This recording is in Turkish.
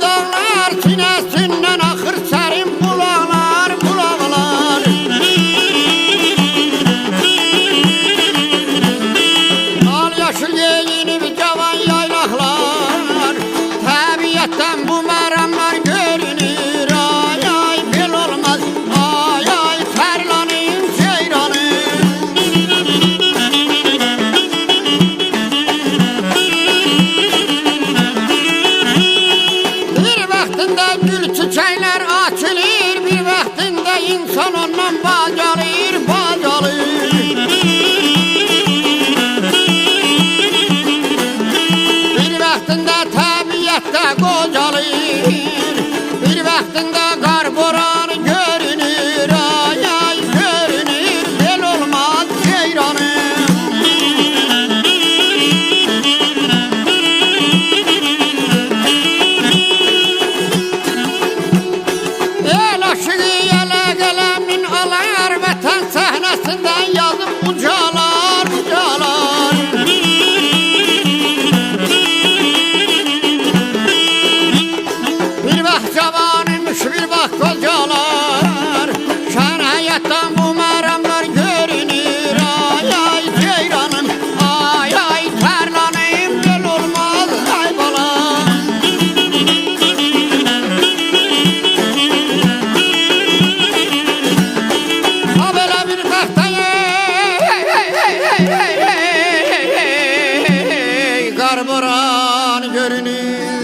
dağlar, sinesinden akır serin bulaklar, bulaklar. Al yaşıl giyinip cavan yaylaklar, tabiatten bu meramlar görünür. Ay ay bel olmaz, ay ay terlanayım ceyranım. Bir vaktinde gül çiçekler açılır, bir vaktinde insan ondan bacalır, bacalır. Bir vaktinde tabiatte qocalır, bir vaktinde qar boranı görünür. Ay ay görünür, bel olmaz ceyranım. El aşığı yele gelemin alar, vatan sahnesinden yazıp ucalar, ucalar. Bir bak cavanıymış, bir bak kocalar, şan hayattan bu meramlar görünür. Ay ay ceyranım, ay ay terlanayım, bel olmaz ay balam. Ha böyle bir tahtaya kar boran görünür.